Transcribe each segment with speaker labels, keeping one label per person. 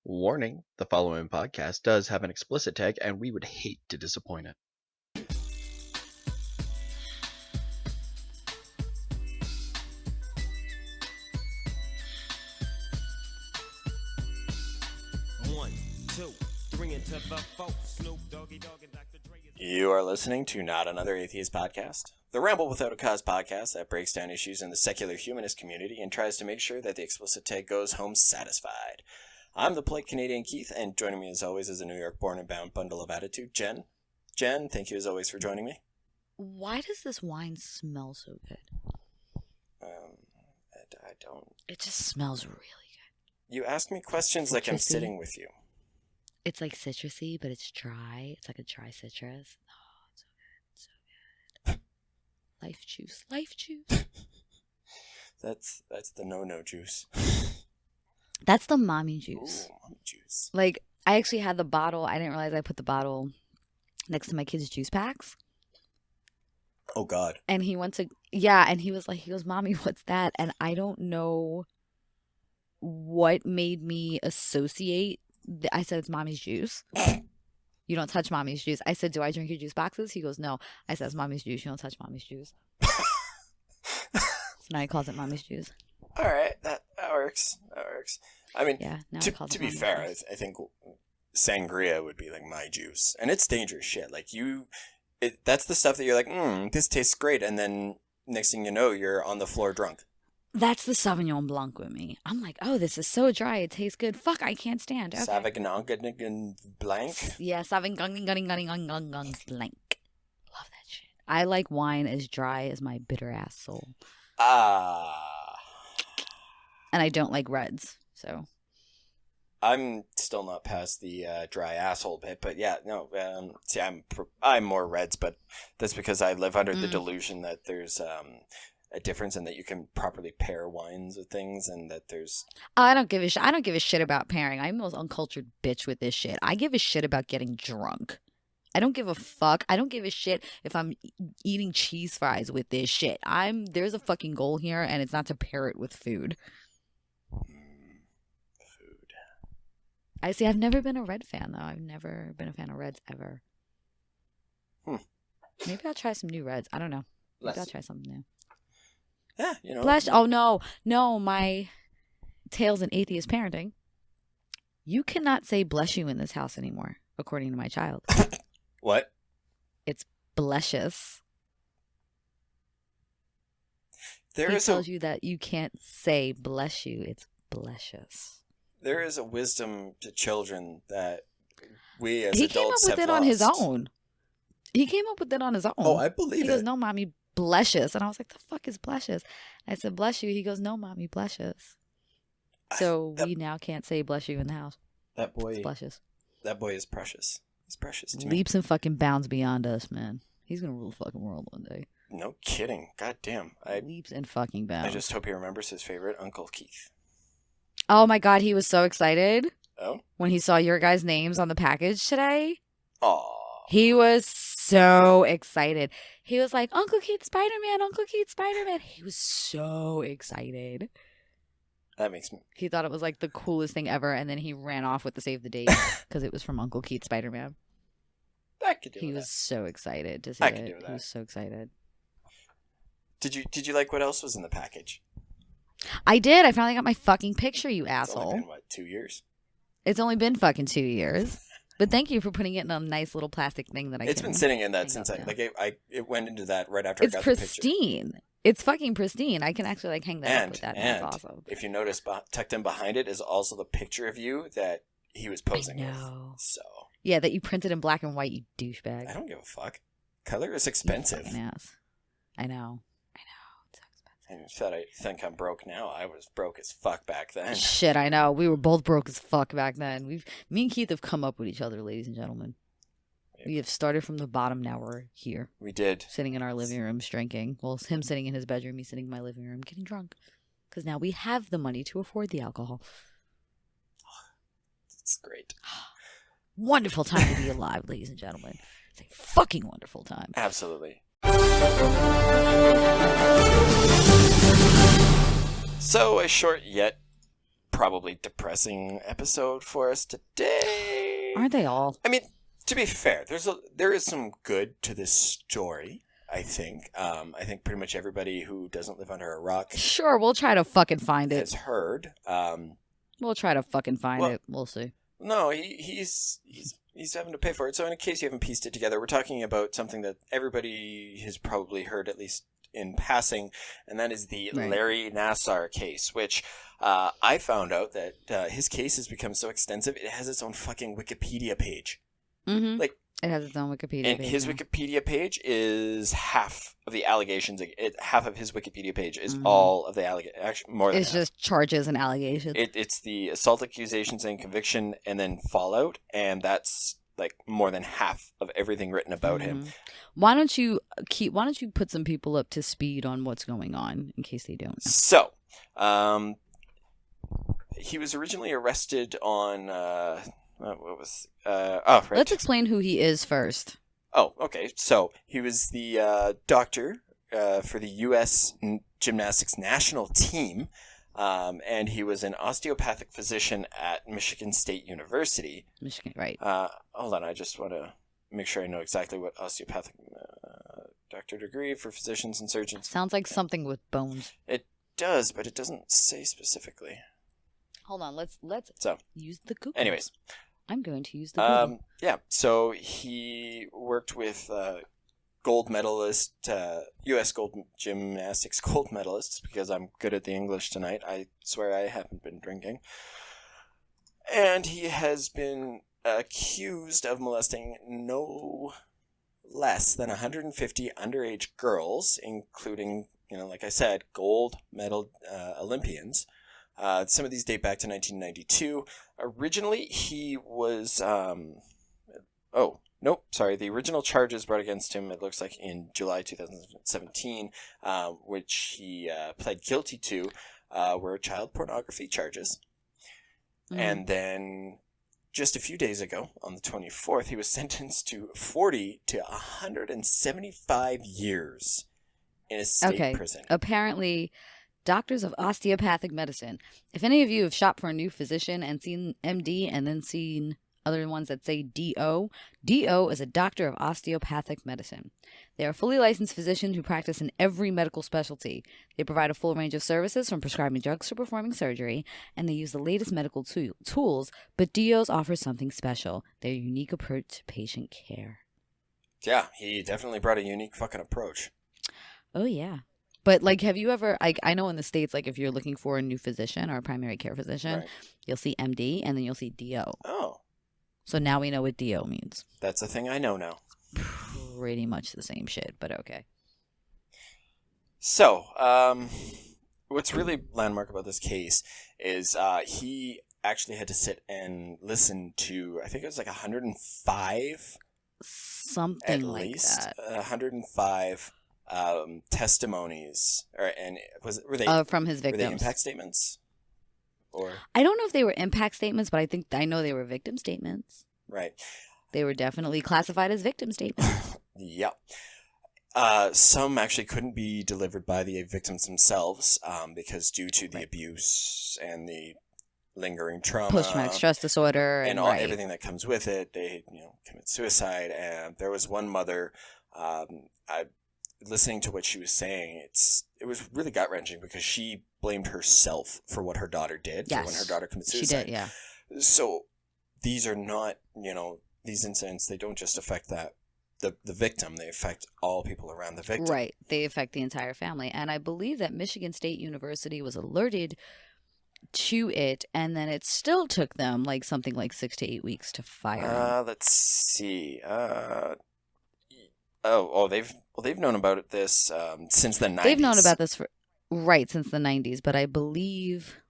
Speaker 1: Warning, the following podcast does have an explicit tag, and we would hate to disappoint it.
Speaker 2: You are listening to Not Another Atheist Podcast, the Ramble Without a Cause podcast that breaks down issues in the secular humanist community and tries to make sure that the explicit tag goes home satisfied. I'm the polite Canadian Keith, and joining me as always is a New York born and bound bundle of attitude, Jen. Jen, thank you as always for joining me.
Speaker 3: Why does this wine smell so good?
Speaker 2: I don't...
Speaker 3: It just smells really good.
Speaker 2: You ask me questions like I'm sitting with you.
Speaker 3: It's like citrusy, but it's dry. It's like a dry citrus. Oh, it's so good. So good. Life juice. Life juice.
Speaker 2: That's the no juice.
Speaker 3: That's the mommy juice.
Speaker 2: Ooh, mommy juice.
Speaker 3: Like, I actually had the bottle. I didn't realize I put the bottle next to my kids' juice packs.
Speaker 2: Oh, God.
Speaker 3: And he went to, and he was like, Mommy, what's that? And I don't know what made me associate. I said, it's mommy's juice. You don't touch mommy's juice. I said, do I drink your juice boxes? He goes, no. I said, it's mommy's juice. You don't touch mommy's juice. So now he calls it mommy's juice.
Speaker 2: All right, that works. That works. I mean, to be fair, I think sangria would be like my juice, and it's dangerous shit. Like that's the stuff that you're like, this tastes great, and then next thing you know, you're on the floor drunk.
Speaker 3: That's the Sauvignon Blanc with me. I'm like, oh, this is so dry. It tastes good. Fuck, I can't stand. Okay.
Speaker 2: Sauvignon Blanc.
Speaker 3: Yeah, Sauvignon Blanc. Love that shit. I like wine as dry as my bitter ass soul. And I don't like reds, so.
Speaker 2: I'm still not past the dry asshole bit, but yeah, no. See, I'm more reds, but that's because I live under the delusion that there's a difference in that you can properly pair wines with things, and that there's.
Speaker 3: I don't give a shit about pairing. I'm the most uncultured bitch with this shit. I give a shit about getting drunk. I don't give a fuck. I don't give a shit if I'm eating cheese fries with this shit. There's a fucking goal here, and it's not to pair it with food. I see. I've never been a red fan, though. I've never been a fan of reds ever. Maybe I'll try some new reds. I don't know. Maybe I'll try something new.
Speaker 2: Yeah, you know.
Speaker 3: Oh, no. My tales in atheist parenting. You cannot say bless you in this house anymore, according to my child.
Speaker 2: What?
Speaker 3: It's Blescious. He tells you that you can't say bless you. It's Blescious.
Speaker 2: There is a wisdom to children that we as
Speaker 3: adults have lost. He
Speaker 2: came up with
Speaker 3: it on his own. He came up with it on his own.
Speaker 2: Oh, I believe it.
Speaker 3: He goes, no, Mommy, Blescious. And I was like, the fuck is Blescious? I said, bless you. He goes, no, Mommy, Blescious. So we now can't say bless you in the house.
Speaker 2: That boy.
Speaker 3: It's Blescious.
Speaker 2: That boy is precious. He's precious to me.
Speaker 3: Leaps and fucking bounds beyond us, man. He's going to rule the fucking world one day.
Speaker 2: No kidding. God damn.
Speaker 3: Leaps and fucking bounds.
Speaker 2: I just hope he remembers his favorite Uncle Keith.
Speaker 3: Oh my God, he was so excited.
Speaker 2: Oh?
Speaker 3: When he saw your guys' names on the package today.
Speaker 2: Aww.
Speaker 3: He was so excited. He was like, Uncle Keith Spider-Man, Uncle Keith Spider-Man. He was so excited.
Speaker 2: That makes me...
Speaker 3: He thought it was like the coolest thing ever, and then he ran off with the save the date because it was from Uncle Keith Spider-Man.
Speaker 2: I could do that.
Speaker 3: He was so excited to see
Speaker 2: I
Speaker 3: it.
Speaker 2: could do that.
Speaker 3: He was so excited.
Speaker 2: Did you like what else was in the package?
Speaker 3: I did. I finally got my fucking picture, you asshole.
Speaker 2: It's only been, 2 years?
Speaker 3: It's only been fucking 2 years. But thank you for putting it in a nice little plastic thing that I
Speaker 2: It's been sitting in that since it went into that right after I got the picture.
Speaker 3: It's pristine. It's fucking pristine. I can actually hang that up with that.
Speaker 2: And
Speaker 3: that's awesome.
Speaker 2: If you notice, tucked in behind it is also the picture of you that he was posing with. So.
Speaker 3: Yeah, that you printed in black and white, you douchebag.
Speaker 2: I don't give a fuck. Color is expensive.
Speaker 3: I know.
Speaker 2: And I think I'm broke now. I was broke as fuck back then.
Speaker 3: Shit, I know. We were both broke as fuck back then. Me and Keith have come up with each other, ladies and gentlemen. Yep. We have started from the bottom. Now we're here.
Speaker 2: We did.
Speaker 3: Sitting in our living rooms drinking. Well, him sitting in his bedroom, me sitting in my living room getting drunk. Because now we have the money to afford the alcohol.
Speaker 2: It's great.
Speaker 3: Wonderful time to be alive, ladies and gentlemen. It's a fucking wonderful time.
Speaker 2: Absolutely. So, a short yet probably depressing episode for us today.
Speaker 3: Aren't they all?
Speaker 2: I mean, to be fair, there is some good to this story. I think pretty much everybody who doesn't live under a rock
Speaker 3: Sure, we'll try to fucking find it.
Speaker 2: has heard.
Speaker 3: We'll try to fucking find it. We'll see.
Speaker 2: No, he's having to pay for it. So in case you haven't pieced it together, we're talking about something that everybody has probably heard, at least in passing, and that is the Larry Nassar case, which I found out that his case has become so extensive, it has its own fucking Wikipedia page.
Speaker 3: Mm-hmm.
Speaker 2: Like,
Speaker 3: it has its own Wikipedia
Speaker 2: and
Speaker 3: page.
Speaker 2: his Wikipedia page is half of the allegations. Half of his Wikipedia page is all of the allegations. Actually, more than
Speaker 3: It's
Speaker 2: half.
Speaker 3: just charges and allegations.
Speaker 2: It's the assault accusations and conviction, and then fallout, and that's like more than half of everything written about him.
Speaker 3: Why don't you put some people up to speed on what's going on in case they don't know?
Speaker 2: So, he was originally arrested on what was right.
Speaker 3: Let's explain who he is first.
Speaker 2: Oh, okay. So he was the doctor for the U.S. gymnastics national team, and he was an osteopathic physician at Michigan State University.
Speaker 3: Michigan, right?
Speaker 2: Hold on, I just want to make sure I know exactly what osteopathic doctor degree for physicians and surgeons.
Speaker 3: Sounds like something with bones.
Speaker 2: It does, but it doesn't say specifically.
Speaker 3: Hold on, let's use the Google.
Speaker 2: Anyways,
Speaker 3: I'm going to use the Google.
Speaker 2: Yeah, so he worked with gold medalist, U.S. gymnastics gold medalists, because I'm good at the English tonight. I swear I haven't been drinking. And he has been accused of molesting no less than 150 underage girls, including, like I said, gold medal Olympians. Some of these date back to 1992. Originally, he was... the original charges brought against him, it looks like, in July 2017, which he pled guilty to, were child pornography charges. And then, just a few days ago, on the 24th, he was sentenced to 40 to 175 years in a state prison.
Speaker 3: Apparently... Doctors of osteopathic medicine. If any of you have shopped for a new physician and seen MD and then seen other ones that say DO, DO is a doctor of osteopathic medicine. They are fully licensed physicians who practice in every medical specialty. They provide a full range of services from prescribing drugs to performing surgery, and they use the latest medical tools, but DOs offer something special, their unique approach to patient care.
Speaker 2: Yeah, he definitely brought a unique fucking approach.
Speaker 3: Oh, yeah. But, have you ever, I know in the States, if you're looking for a new physician or a primary care physician, you'll see MD and then you'll see DO.
Speaker 2: Oh.
Speaker 3: So now we know what DO means.
Speaker 2: That's a thing I know now.
Speaker 3: Pretty much the same shit, but okay.
Speaker 2: So, what's really landmark about this case is he actually had to sit and listen to, I think it was 105?
Speaker 3: Something
Speaker 2: at
Speaker 3: like
Speaker 2: least,
Speaker 3: that.
Speaker 2: 105 testimonies, were they
Speaker 3: from his victims?
Speaker 2: Were they impact statements, or
Speaker 3: I don't know if they were impact statements, but I know they were victim statements.
Speaker 2: Right.
Speaker 3: They were definitely classified as victim statements.
Speaker 2: Yeah. Some actually couldn't be delivered by the victims themselves because due to the abuse and the lingering trauma,
Speaker 3: post-traumatic stress disorder,
Speaker 2: and everything that comes with it, they commit suicide. And there was one mother. Listening to what she was saying, it was really gut-wrenching because she blamed herself for what her daughter did, for when her daughter committed suicide.
Speaker 3: She did, yeah.
Speaker 2: So these are not, these incidents, they don't just affect the victim, they affect all people around the victim.
Speaker 3: Right. They affect the entire family. And I believe that Michigan State University was alerted to it, and then it still took them something like 6 to 8 weeks to fire him.
Speaker 2: Let's see. They've known about this since the 90s.
Speaker 3: They've known about this since the 90s, but I believe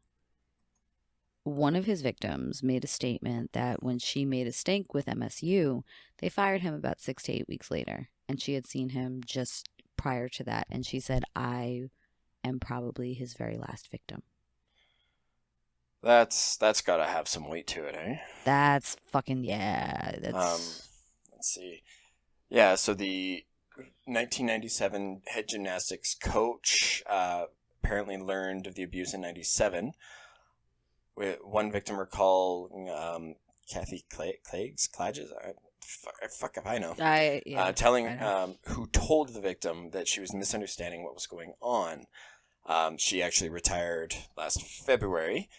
Speaker 3: one of his victims made a statement that when she made a stink with MSU, they fired him about 6 to 8 weeks later, and she had seen him just prior to that, and she said, I am probably his very last victim.
Speaker 2: That's got to have some weight to it, eh?
Speaker 3: That's fucking, yeah.
Speaker 2: Let's see. Yeah, so the 1997 head gymnastics coach apparently learned of the abuse in 97. one victim recalling Kathy Clages? Fuck if I know. Telling who told the victim that she was misunderstanding what was going on. She actually retired last February.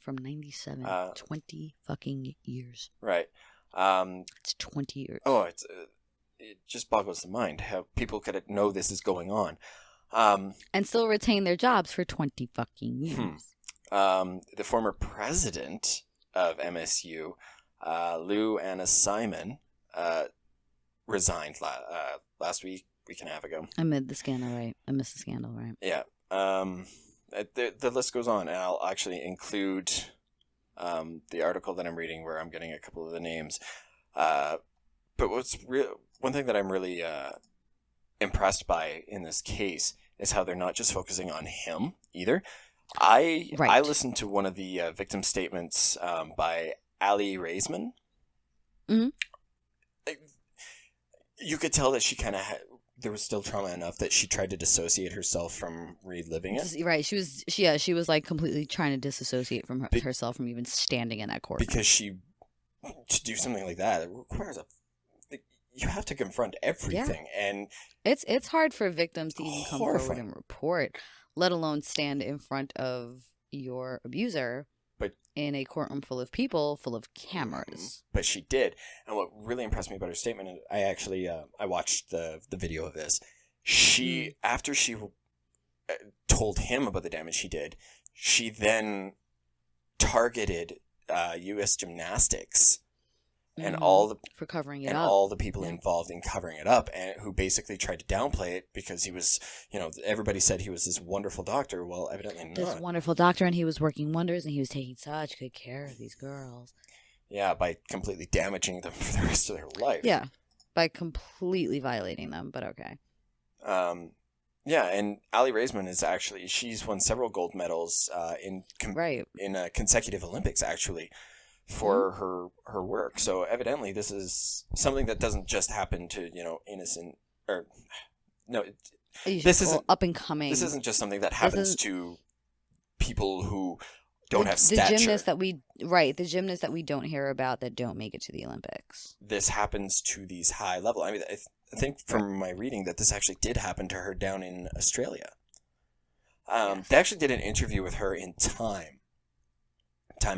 Speaker 3: From 97. 20 fucking years.
Speaker 2: Right.
Speaker 3: It's 20 years.
Speaker 2: Oh, it just boggles the mind how people could know this is going on.
Speaker 3: And still retain their jobs for 20 fucking years.
Speaker 2: The former president of MSU, Lou Anna Simon, resigned last week and a half ago.
Speaker 3: I missed the scandal, right?
Speaker 2: Yeah. The list goes on, and I'll actually include the article that I'm reading where I'm getting a couple of the names. But one thing that I'm really impressed by in this case is how they're not just focusing on him either. I listened to one of the victim statements by Ali Raisman.
Speaker 3: Mm-hmm.
Speaker 2: You could tell that she kind of there was still trauma enough that she tried to dissociate herself from reliving it.
Speaker 3: Right. She was like completely trying to disassociate from herself from even standing in that court.
Speaker 2: Because to do something like that, it requires you have to confront everything. Yeah. And
Speaker 3: it's hard for victims to even come forward and report, let alone stand in front of your abuser. But in a courtroom full of people, full of cameras.
Speaker 2: But she did. And what really impressed me about her statement, and I actually I watched the video of this. After she told him about the damage she did, she then targeted U.S. Gymnastics and
Speaker 3: for covering it
Speaker 2: and
Speaker 3: up,
Speaker 2: all the people involved in covering it up, and who basically tried to downplay it because he was, everybody said he was this wonderful doctor. Well, evidently not.
Speaker 3: This wonderful doctor, and he was working wonders, and he was taking such good care of these girls.
Speaker 2: Yeah, by completely damaging them for the rest of their life.
Speaker 3: Yeah, by completely violating them, but okay.
Speaker 2: Yeah, and Ali Raisman she's won several gold medals in consecutive Olympics, actually, for her work. So evidently this is something that doesn't just happen to, innocent, or no, this isn't
Speaker 3: up and coming.
Speaker 2: This isn't just something that happens to people who don't have stature.
Speaker 3: The gymnasts that we don't hear about that don't make it to the Olympics.
Speaker 2: This happens to these high level. I mean, I think from my reading that this actually did happen to her down in Australia. They actually did an interview with her in Time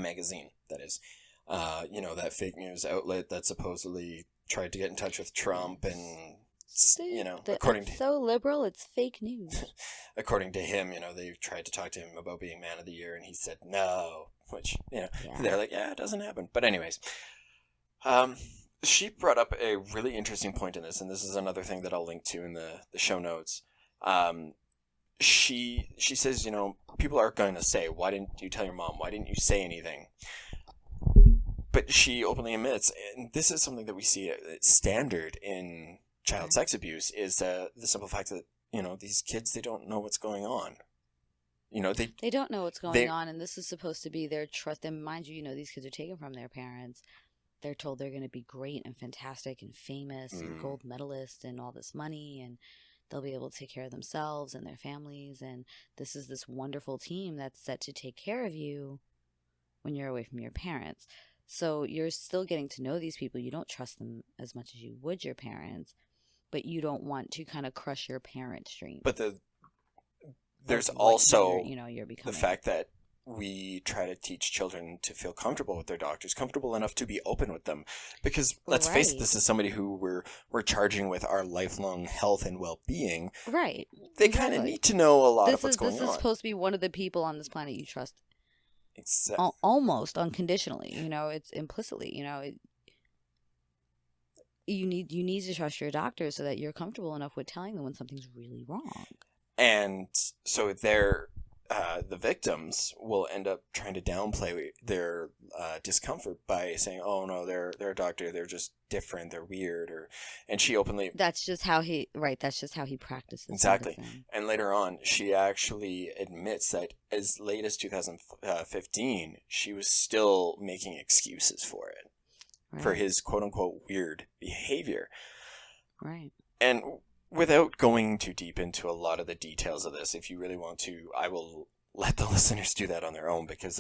Speaker 2: magazine, that is. That fake news outlet that supposedly tried to get in touch with Trump and, according to...
Speaker 3: so liberal, it's fake news.
Speaker 2: According to him, they tried to talk to him about being Man of the Year, and he said no, which, they're like, yeah, it doesn't happen. But anyways, she brought up a really interesting point in this, and this is another thing that I'll link to in the show notes. She says, people are going to say, why didn't you tell your mom? Why didn't you say anything? But she openly admits, and this is something that we see standard in child sex abuse, is the simple fact that, these kids, they don't know what's going on. They
Speaker 3: don't know what's going on, and this is supposed to be their trust. And mind you, these kids are taken from their parents. They're told they're going to be great and fantastic and famous and gold medalists and all this money, and they'll be able to take care of themselves and their families. And this is this wonderful team that's set to take care of you when you're away from your parents. So you're still getting to know these people. You don't trust them as much as you would your parents, but you don't want to kind of crush your parents' dream.
Speaker 2: But there's also the fact that we try to teach children to feel comfortable with their doctors, comfortable enough to be open with them. Because let's face it, this is somebody who we're charging with our lifelong health and well-being.
Speaker 3: Right.
Speaker 2: They kind of need to know a lot of what's going on.
Speaker 3: This is supposed to be one of the people on this planet you trust.
Speaker 2: Exactly.
Speaker 3: Almost unconditionally, it's implicitly, you need to trust your doctor so that you're comfortable enough with telling them when something's really wrong.
Speaker 2: And so the victims will end up trying to downplay their discomfort by saying, "Oh no, they're a doctor. They're just different. They're weird." And she openly.
Speaker 3: That's just how he practices.
Speaker 2: Exactly.
Speaker 3: Medicine.
Speaker 2: And later on, she actually admits that as late as 2015, she was still making excuses for it, for his quote unquote weird behavior.
Speaker 3: Right.
Speaker 2: And without going too deep into a lot of the details of this, if you really want to, I will let the listeners do that on their own, because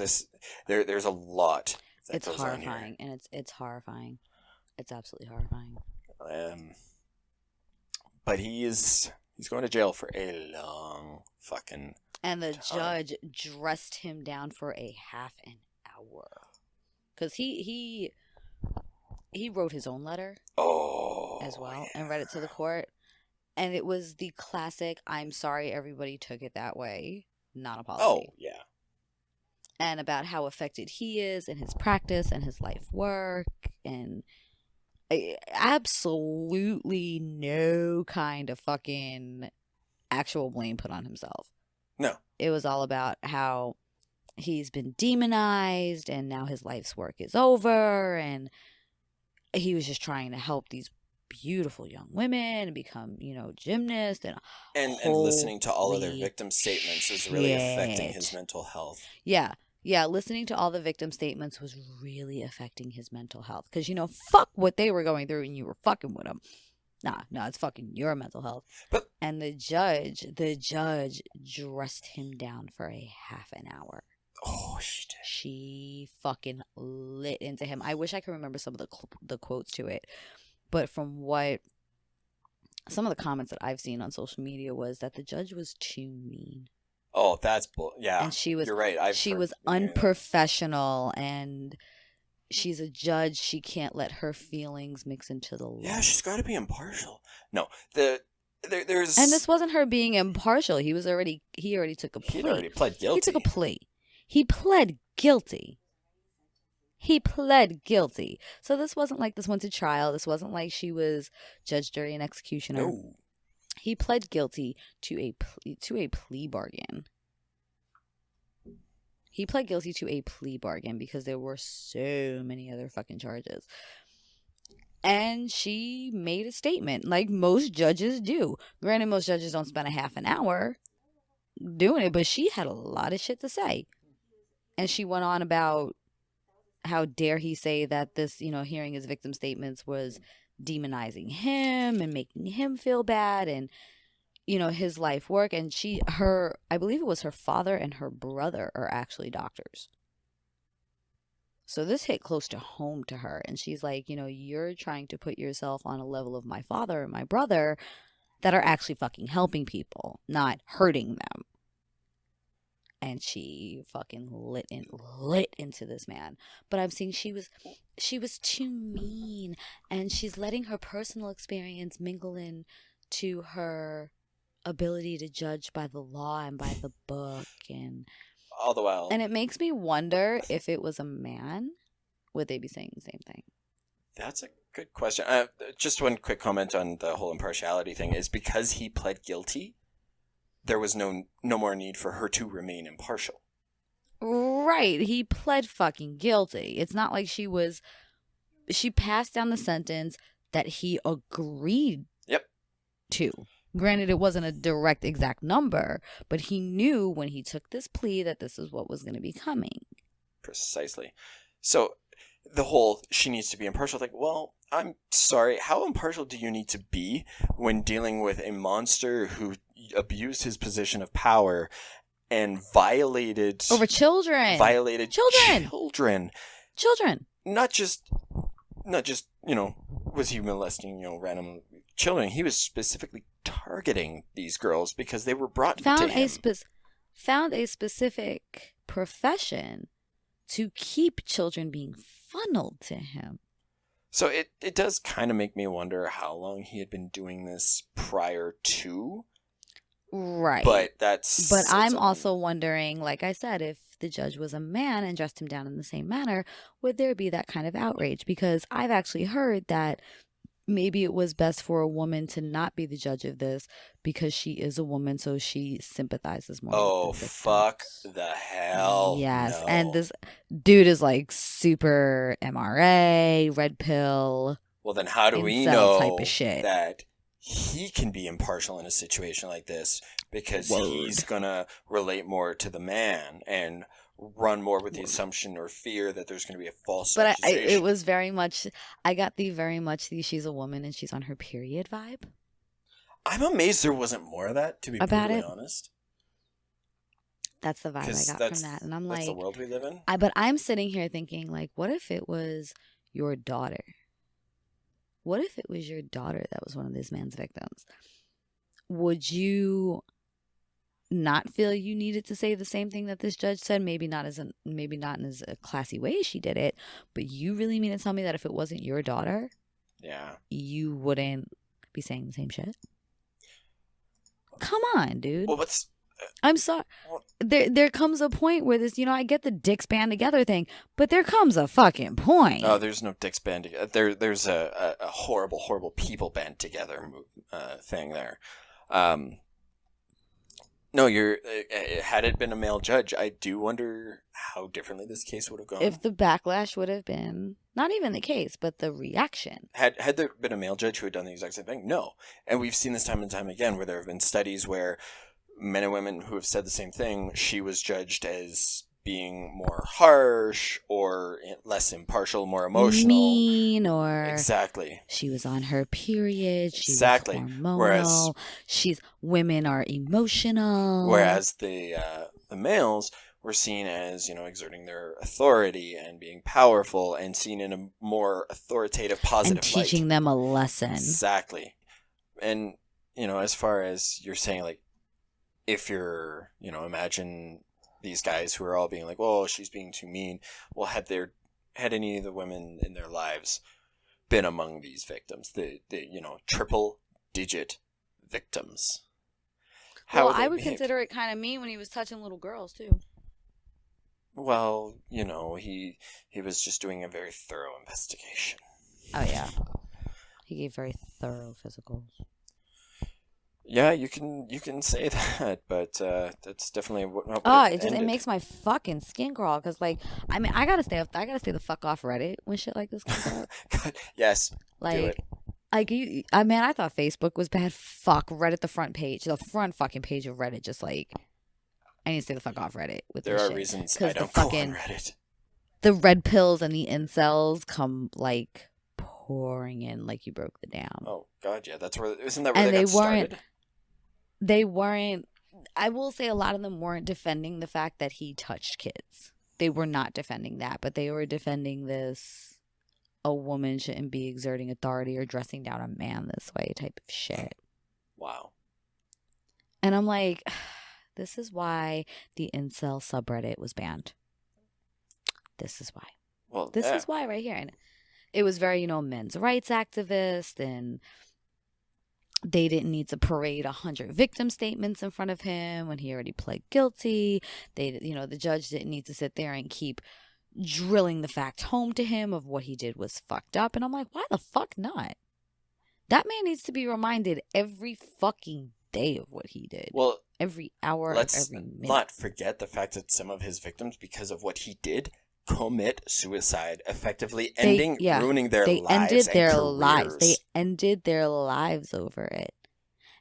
Speaker 2: there's a lot that
Speaker 3: It's
Speaker 2: goes
Speaker 3: horrifying, and it's horrifying. It's absolutely horrifying.
Speaker 2: on here. But he's going to jail for a long fucking
Speaker 3: And the
Speaker 2: time.
Speaker 3: judge dressed him down for a half an hour. Because he wrote his own letter as well and read it to the court. And it was the classic, I'm sorry everybody took it that way, not apology.
Speaker 2: Oh, yeah.
Speaker 3: And about how affected he is in his practice and his life work. And absolutely no kind of fucking actual blame put on himself.
Speaker 2: No.
Speaker 3: It was all about how he's been demonized and now his life's work is over, and he was just trying to help these beautiful young women and become, gymnasts and
Speaker 2: listening to all of their
Speaker 3: holy
Speaker 2: victim statements was really affecting
Speaker 3: shit.
Speaker 2: his mental health.
Speaker 3: Yeah, listening to all the victim statements was really affecting his mental health, because fuck what they were going through and you were fucking with them. Nah, it's fucking your mental health.
Speaker 2: But
Speaker 3: And the judge dressed him down for a half an hour.
Speaker 2: oh, she did.
Speaker 3: She fucking lit into him. I wish I could remember some of the quotes to it, but from what some of the comments that I've seen on social media was that the judge was too mean.
Speaker 2: Oh, that's yeah.
Speaker 3: And she was,
Speaker 2: you're right.
Speaker 3: she was unprofessional, and she's a judge. She can't let her feelings mix into the law.
Speaker 2: Yeah, she's got to be impartial. No, there's
Speaker 3: And this wasn't her being impartial. He already took a plea.
Speaker 2: He'd already pled guilty.
Speaker 3: He took a plea. He pled guilty. So this wasn't like this went to trial. This wasn't like she was judge, jury, and executioner.
Speaker 2: No.
Speaker 3: He pled guilty to a plea bargain. He pled guilty to a plea bargain because there were so many other fucking charges. And she made a statement like most judges do. Granted, most judges don't spend a half an hour doing it, but she had a lot of shit to say. And she went on about how dare he say that this, hearing his victim statements was demonizing him and making him feel bad, and his life work. And I believe it was her father and her brother are actually doctors. So this hit close to home to her, and she's like, you're trying to put yourself on a level of my father and my brother that are actually fucking helping people, not hurting them. And she fucking lit into this man. But I'm saying she was too mean, and she's letting her personal experience mingle in to her ability to judge by the law and by the book, and
Speaker 2: all the while.
Speaker 3: And it makes me wonder, if it was a man, would they be saying the same thing?
Speaker 2: That's a good question. Just one quick comment on the whole impartiality thing is because he pled guilty, there was no more need for her to remain impartial.
Speaker 3: Right. He pled fucking guilty. It's not like she passed down the sentence that he agreed to. Granted, it wasn't a direct exact number, but he knew when he took this plea that this is what was going to be coming.
Speaker 2: Precisely. So the whole she needs to be impartial thing, well, I'm sorry, how impartial do you need to be when dealing with a monster who abused his position of power and violated
Speaker 3: children.
Speaker 2: Not just was he molesting random children. He was specifically targeting these girls because they were brought to him.
Speaker 3: Found a specific profession to keep children being funneled to him.
Speaker 2: So it does kind of make me wonder how long he had been doing this prior to.
Speaker 3: Right.
Speaker 2: But
Speaker 3: I'm also wondering, like I said, if the judge was a man and dressed him down in the same manner, would there be that kind of outrage? Because I've actually heard that maybe it was best for a woman to not be the judge of this because she is a woman, so she sympathizes more.
Speaker 2: Oh,
Speaker 3: with the
Speaker 2: fuck the hell.
Speaker 3: Yes.
Speaker 2: No.
Speaker 3: And this dude is like super MRA, red pill.
Speaker 2: Well, then how do we
Speaker 3: incel
Speaker 2: know
Speaker 3: type of shit.
Speaker 2: that he can be impartial in a situation like this? Because
Speaker 3: Word.
Speaker 2: he's going to relate more to the man and run more with the assumption or fear that there's going to be a false
Speaker 3: But
Speaker 2: accusation.
Speaker 3: it was very much, I got the very much the she's a woman and she's on her period vibe.
Speaker 2: I'm amazed there wasn't more of that, to be
Speaker 3: About
Speaker 2: brutally
Speaker 3: it.
Speaker 2: honest.
Speaker 3: That's the vibe I
Speaker 2: 'Cause
Speaker 3: got from that. And I'm
Speaker 2: that's the
Speaker 3: like,
Speaker 2: world we live in.
Speaker 3: but I'm sitting here thinking, like, what if it was your daughter? What if it was your daughter that was one of this man's victims? Would you not feel you needed to say the same thing that this judge said? Maybe not in as a classy way she did it, but you really mean to tell me that if it wasn't your daughter,
Speaker 2: Yeah.
Speaker 3: you wouldn't be saying the same shit? Come on, dude.
Speaker 2: Well, what's
Speaker 3: I'm sorry. There comes a point where this, I get the dicks band together thing, but there comes a fucking point.
Speaker 2: Oh, there's no dicks band together. There's a horrible, horrible people band together thing there. No, had it been a male judge, I do wonder how differently this case would have gone.
Speaker 3: If the backlash would have been, not even the case, but the reaction.
Speaker 2: Had there been a male judge who had done the exact same thing? No. And we've seen this time and time again where there have been studies where men and women who have said the same thing, she was judged as being more harsh or less impartial, more emotional.
Speaker 3: Mean, or
Speaker 2: exactly.
Speaker 3: She was on her period. She
Speaker 2: exactly.
Speaker 3: was hormonal.
Speaker 2: Whereas
Speaker 3: women are emotional.
Speaker 2: Whereas the males were seen as, exerting their authority and being powerful and seen in a more authoritative, positive light.
Speaker 3: And teaching them a lesson.
Speaker 2: Exactly. And, as far as you're saying, like, if you're, imagine these guys who are all being like, well, she's being too mean. Well, had any of the women in their lives been among these victims, the triple digit victims? How
Speaker 3: I would consider it kind of mean when he was touching little girls too.
Speaker 2: Well, he was just doing a very thorough investigation.
Speaker 3: Oh yeah, he gave very thorough physicals.
Speaker 2: Yeah, you can say that, but that's definitely what.
Speaker 3: It makes my fucking skin crawl because, like, I gotta stay the fuck off Reddit when shit like this comes up.
Speaker 2: God, yes, like, do it.
Speaker 3: Like I thought Facebook was bad. Fuck Reddit, the front fucking page of Reddit, just like I need to stay the fuck off Reddit with this shit.
Speaker 2: There are reasons I don't go on Reddit.
Speaker 3: The red pills and the incels come like pouring in like you broke the dam.
Speaker 2: Oh God, yeah, isn't that where they got started?
Speaker 3: They weren't. I will say a lot of them weren't defending the fact that he touched kids. They were not defending that, but they were defending this: a woman shouldn't be exerting authority or dressing down a man this way type of shit.
Speaker 2: Wow.
Speaker 3: And I'm like, this is why the incel subreddit was banned. This is why.
Speaker 2: Well,
Speaker 3: this is why right here. And it was very, men's rights activist, and they didn't need to parade 100 victim statements in front of him when he already pled guilty. The judge didn't need to sit there and keep drilling the fact home to him of what he did was fucked up. And I'm like, why the fuck not? That man needs to be reminded every fucking day of what he did.
Speaker 2: Well,
Speaker 3: every hour of every minute.
Speaker 2: Let's not forget the fact that some of his victims, because of what he did, commit suicide, effectively ruining their lives. They ended their lives.
Speaker 3: They ended their lives over it.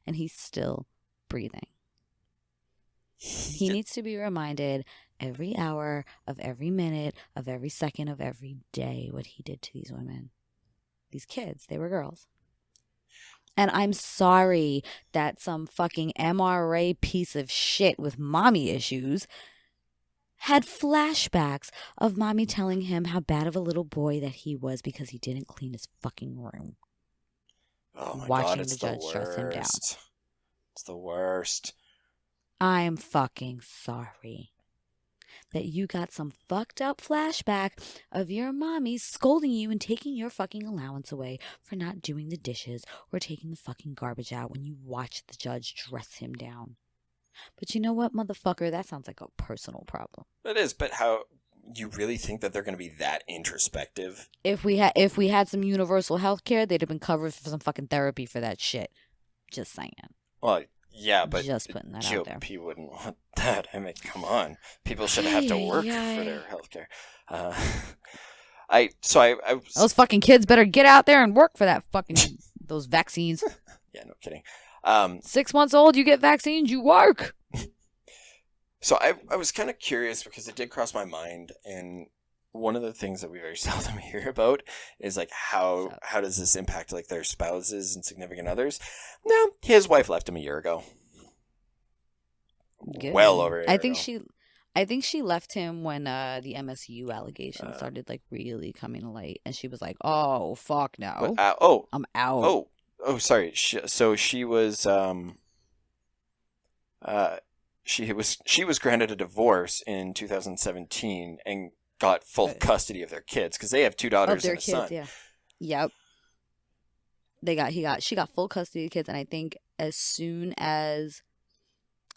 Speaker 3: And he's still breathing. He needs to be reminded every hour of every minute of every second of every day what he did to these women. These kids, they were girls. And I'm sorry that some fucking MRA piece of shit with mommy issues had flashbacks of mommy telling him how bad of a little boy that he was because he didn't clean his fucking room.
Speaker 2: Oh my
Speaker 3: watching
Speaker 2: God, it's
Speaker 3: the judge stress him down.
Speaker 2: It's the worst.
Speaker 3: I'm fucking sorry that you got some fucked up flashback of your mommy scolding you and taking your fucking allowance away for not doing the dishes or taking the fucking garbage out when you watched the judge dress him down. But you know what, motherfucker? That sounds like a personal problem.
Speaker 2: It is, but how you really think that they're going to be that introspective?
Speaker 3: If we had some universal health care, they'd have been covered for some fucking therapy for that shit. Just saying.
Speaker 2: Well, yeah, but
Speaker 3: just putting that out there.
Speaker 2: GOP wouldn't want that. I mean, come on. People shouldn't have to work for their health care.
Speaker 3: Those fucking kids better get out there and work for that fucking those vaccines.
Speaker 2: Yeah, no kidding.
Speaker 3: 6 months old, you get vaccines, you work.
Speaker 2: So I was kind of curious because it did cross my mind, and one of the things that we very seldom hear about is like how does this impact like their spouses and significant others? No, his wife left him a year ago.
Speaker 3: Good.
Speaker 2: well over a year ago.
Speaker 3: I think she left him when the MSU allegations started like really coming to light, and she was like, "Oh fuck no, I'm out."
Speaker 2: Sorry. She was she was granted a divorce in 2017 and got full custody of their kids because they have 2 daughters and a son.
Speaker 3: Yeah. Yep. She got full custody of the kids, and I think as soon as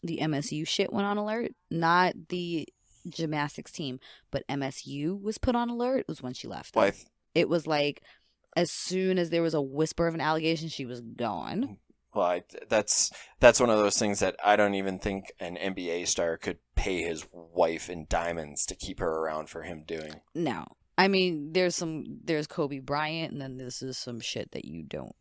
Speaker 3: the MSU shit went on alert, not the gymnastics team, but MSU was put on alert, was when she left. It was like as soon as there was a whisper of an allegation, she was gone.
Speaker 2: Well, that's one of those things that I don't even think an NBA star could pay his wife in diamonds to keep her around for him doing.
Speaker 3: No. I mean, there's Kobe Bryant, and then this is some shit that you don't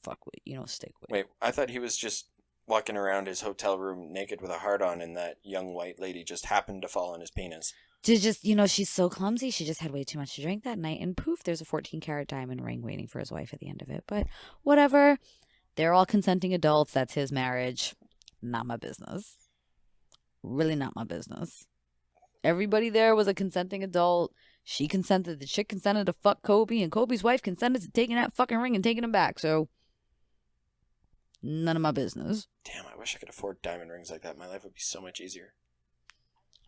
Speaker 3: fuck with, you don't stick with.
Speaker 2: Wait, I thought he was just walking around his hotel room naked with a heart on, and that young white lady just happened to fall on his penis.
Speaker 3: She's so clumsy. She just had way too much to drink that night, and poof, there's a 14-karat diamond ring waiting for his wife at the end of it. But whatever. They're all consenting adults. That's his marriage. Not my business. Really not my business. Everybody there was a consenting adult. She consented. The chick consented to fuck Kobe, and Kobe's wife consented to taking that fucking ring and taking him back. So, none of my business.
Speaker 2: Damn, I wish I could afford diamond rings like that. My life would be so much easier.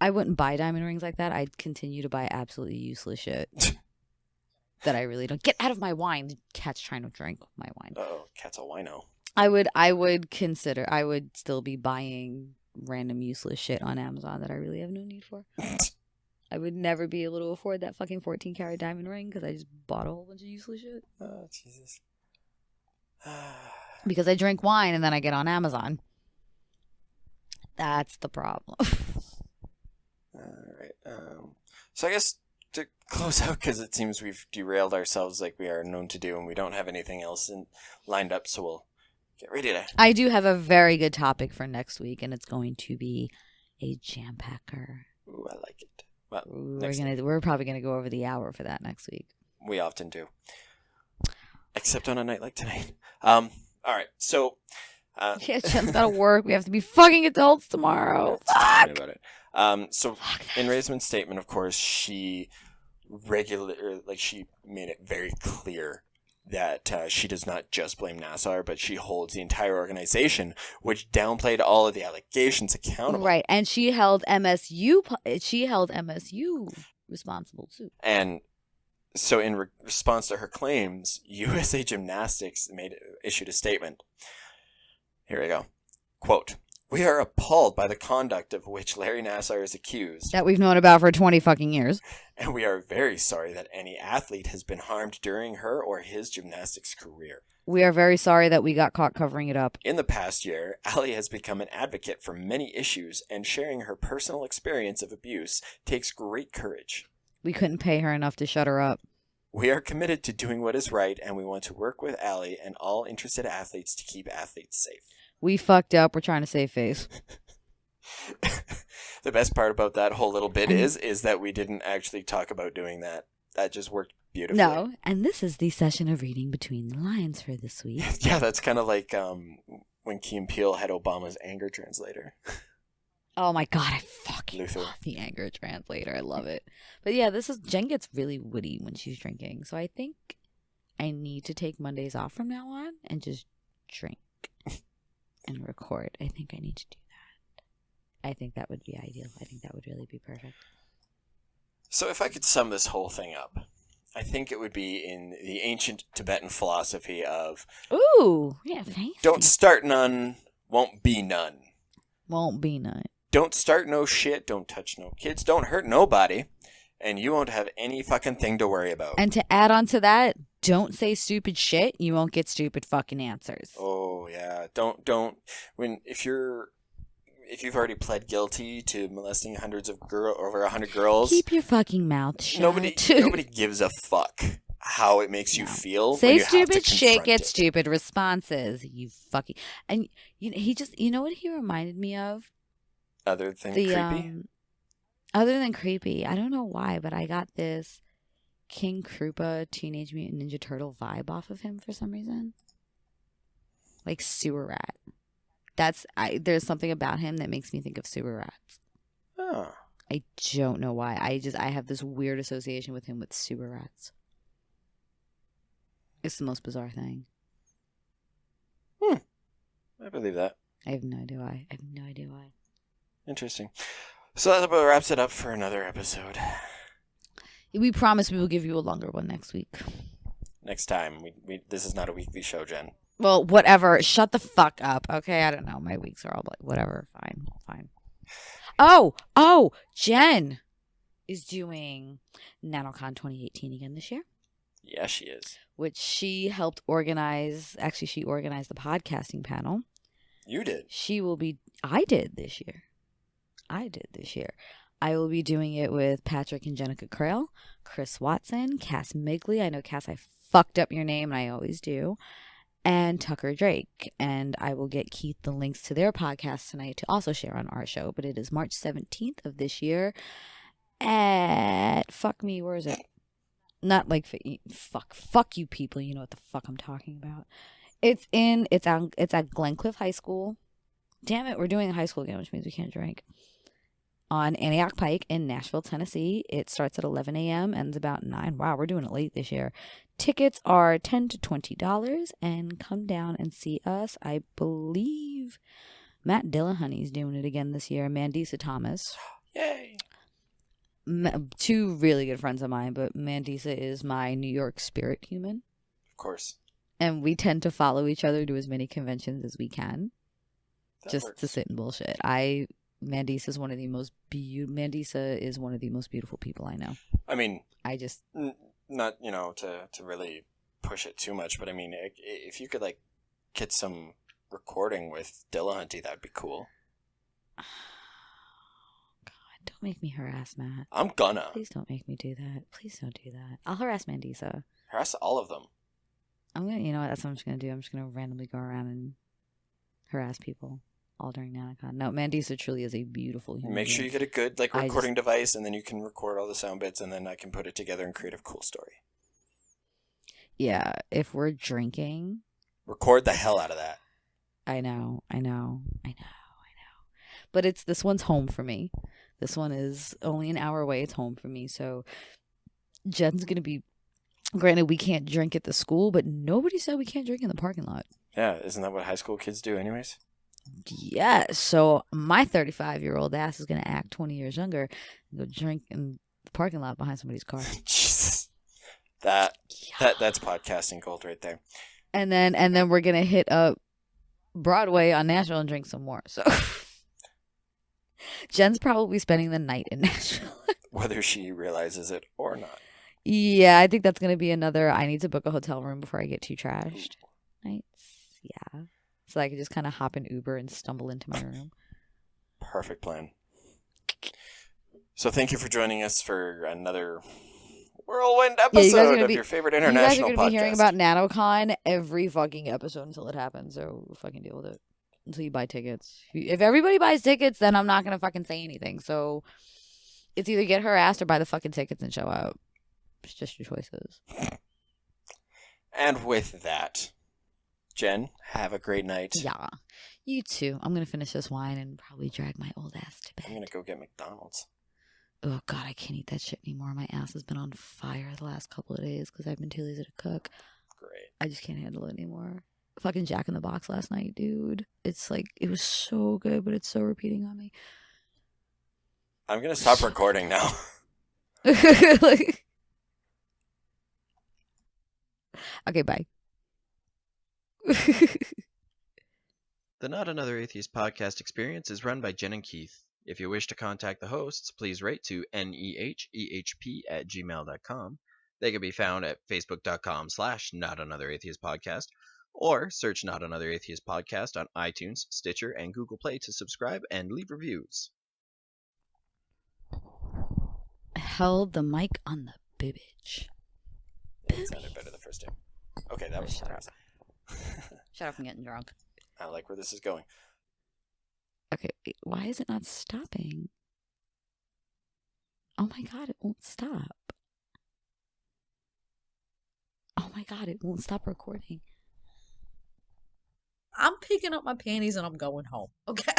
Speaker 3: I wouldn't buy diamond rings like that. I'd continue to buy absolutely useless shit. That I really don't. Get out of my wine. The cat's trying to drink my wine.
Speaker 2: Uh-oh, cat's a wino.
Speaker 3: I would still be buying random useless shit on Amazon that I really have no need for. I would never be able to afford that fucking 14-karat diamond ring because I just bought a whole bunch of useless shit.
Speaker 2: Oh, Jesus.
Speaker 3: Because I drink wine and then I get on Amazon. That's the problem.
Speaker 2: All right. So I guess to close out, because it seems we've derailed ourselves like we are known to do, and we don't have anything else lined up, so we'll get ready to...
Speaker 3: I do have a very good topic for next week, and it's going to be a jam packer.
Speaker 2: Ooh, I like it. Well,
Speaker 3: we're probably gonna go over the hour for that next week.
Speaker 2: We often do, except on a night like tonight. All right, so
Speaker 3: yeah, Jen's gotta work. We have to be fucking adults tomorrow.
Speaker 2: Tell me about it. So in Raisman's statement, of course, she made it very clear that she does not just blame Nassar, but she holds the entire organization, which downplayed all of the allegations, accountable.
Speaker 3: Right, and she held MSU responsible too.
Speaker 2: And so in response to her claims, USA Gymnastics issued a statement. Here we go. Quote, "We are appalled by the conduct of which Larry Nassar is accused.
Speaker 3: That we've known about for 20 fucking years.
Speaker 2: And we are very sorry that any athlete has been harmed during her or his gymnastics career.
Speaker 3: We are very sorry that we got caught covering it up.
Speaker 2: In the past year, Ali has become an advocate for many issues, and sharing her personal experience of abuse takes great courage.
Speaker 3: We couldn't pay her enough to shut her up.
Speaker 2: We are committed to doing what is right, and we want to work with Ali and all interested athletes to keep athletes safe."
Speaker 3: We fucked up. We're trying to save face.
Speaker 2: The best part about that whole little bit is that we didn't actually talk about doing that. That just worked beautifully.
Speaker 3: No, and this is the session of reading between the lines for this week.
Speaker 2: Yeah, that's kind of like when Key and Peele had Obama's anger translator.
Speaker 3: Oh my god, I fucking
Speaker 2: Luther.
Speaker 3: love the anger translator. I love it. But yeah, Jen gets really witty when she's drinking. So I think I need to take Mondays off from now on and just drink and record. I think I need to do that. I think that would be ideal. I think that would really be perfect.
Speaker 2: So if I could sum this whole thing up, I think it would be in the ancient Tibetan philosophy of...
Speaker 3: Ooh, yeah, fancy.
Speaker 2: Don't start none, won't be none.
Speaker 3: Won't be none.
Speaker 2: Don't start no shit, don't touch no kids, don't hurt nobody, and you won't have any fucking thing to worry about.
Speaker 3: And to add on to that, don't say stupid shit, you won't get stupid fucking answers.
Speaker 2: Oh, yeah. If you've already pled guilty to molesting over 100 girls,
Speaker 3: keep your fucking mouth shut.
Speaker 2: Nobody gives a fuck how it makes you feel.
Speaker 3: Say
Speaker 2: when you
Speaker 3: stupid
Speaker 2: have to
Speaker 3: shit, get
Speaker 2: it.
Speaker 3: stupid responses. You fucking... And you know what he reminded me of?
Speaker 2: Other than creepy?
Speaker 3: Other than creepy. I don't know why, but I got this King Krupa Teenage Mutant Ninja Turtle vibe off of him for some reason. Like sewer rat. There's something about him that makes me think of sewer rats.
Speaker 2: Oh.
Speaker 3: I don't know why. I have this weird association with him with sewer rats. It's the most bizarre thing.
Speaker 2: I believe that.
Speaker 3: I have no idea why.
Speaker 2: Interesting. So that about wraps it up for another episode.
Speaker 3: We promise we will give you a longer one next week.
Speaker 2: Next time. This is not a weekly show, Jen.
Speaker 3: Well, whatever. Shut the fuck up. Okay, I don't know. My weeks are all like, whatever. Fine. Oh, Jen is doing NaNoCon 2018 again this year.
Speaker 2: Yeah, she is.
Speaker 3: Which she helped organize. Actually, she organized the podcasting panel.
Speaker 2: You did.
Speaker 3: I did this year. I will be doing it with Patrick and Jenica Crail, Chris Watson, Cass Migley. I know, Cass, I fucked up your name, and I always do. And Tucker Drake. And I will get Keith the links to their podcast tonight to also share on our show. But it is March 17th of this year at, where is it? Not like, fuck you people. You know what the fuck I'm talking about. It's at Glencliff High School. Damn it, we're doing a high school again, which means we can't drink. On Antioch Pike in Nashville, Tennessee. It starts at 11 a.m. ends about 9. Wow, we're doing it late this year. Tickets are $10 to $20, and come down and see us. I believe Matt Dillahunty's doing it again this year. Mandisa Thomas.
Speaker 2: Yay.
Speaker 3: Two really good friends of mine, but Mandisa is my New York spirit human.
Speaker 2: Of course.
Speaker 3: And we tend to follow each other to as many conventions as we can. Just
Speaker 2: works.
Speaker 3: To sit and bullshit. Mandisa is one of the most beautiful people I know.
Speaker 2: I mean,
Speaker 3: not
Speaker 2: to really push it too much, but I mean, if you could get some recording with Dillahunty, that'd be cool.
Speaker 3: God, don't make me harass Matt.
Speaker 2: I'm gonna.
Speaker 3: Please don't make me do that. Please don't do that. I'll harass Mandisa.
Speaker 2: Harass all of them.
Speaker 3: I'm gonna, that's what I'm just gonna do. I'm just gonna randomly go around and harass people. All during NaNoCon. No, Mandisa truly is a beautiful human
Speaker 2: Make sure
Speaker 3: being.
Speaker 2: you get a good recording device, and then you can record all the sound bits, and then I can put it together and create a cool story.
Speaker 3: Yeah, if we're drinking,
Speaker 2: record the hell out of that.
Speaker 3: I know. But this one's home for me. This one is only an hour away. It's home for me. So Jen's gonna be. Granted, we can't drink at the school, but nobody said we can't drink in the parking lot.
Speaker 2: Yeah, isn't that what high school kids do, anyways?
Speaker 3: Yes, so my 35-year-old ass is going to act 20 years younger and go drink in the parking lot behind somebody's car.
Speaker 2: Jesus. That's podcasting gold right there.
Speaker 3: And then we're going to hit up Broadway on Nashville and drink some more. So Jen's probably spending the night in Nashville.
Speaker 2: Whether she realizes it or not.
Speaker 3: Yeah, I think that's going to be another I need to book a hotel room before I get too trashed nights. Yeah. So I could just kind of hop in Uber and stumble into my room.
Speaker 2: Perfect plan. So thank you for joining us for another whirlwind episode of your favorite international podcast. You guys are going to be
Speaker 3: hearing about NaNoCon every fucking episode until it happens. So fucking deal with it. Until you buy tickets. If everybody buys tickets, then I'm not going to fucking say anything. So it's either get harassed or buy the fucking tickets and show up. It's just your choices.
Speaker 2: And with that, Jen, have a great night.
Speaker 3: Yeah. You too. I'm going to finish this wine and probably drag my old ass to bed.
Speaker 2: I'm going to go get McDonald's.
Speaker 3: Oh, God, I can't eat that shit anymore. My ass has been on fire the last couple of days because I've been too lazy to cook.
Speaker 2: Great.
Speaker 3: I just can't handle it anymore. Fucking Jack in the Box last night, dude. It's it was so good, but it's so repeating on me.
Speaker 2: I'm going to stop recording now.
Speaker 3: Okay, bye.
Speaker 1: The Not Another Atheist podcast experience is run by Jen and Keith. If you wish to contact the hosts, please write to nehehp@gmail.com. They can be found at facebook.com/NotAnotherAtheistPodcast or search Not Another Atheist Podcast on iTunes, Stitcher, and Google Play to subscribe and leave reviews.
Speaker 3: Held the mic on the bibbage.
Speaker 2: That sounded better the first time. Okay, that was...
Speaker 3: Shut up. Shut up, I'm getting drunk.
Speaker 2: I like where this is going.
Speaker 3: Okay, wait, why is it not stopping? Oh my God, it won't stop. Oh my God, it won't stop recording.
Speaker 4: I'm picking up my panties and I'm going home. Okay.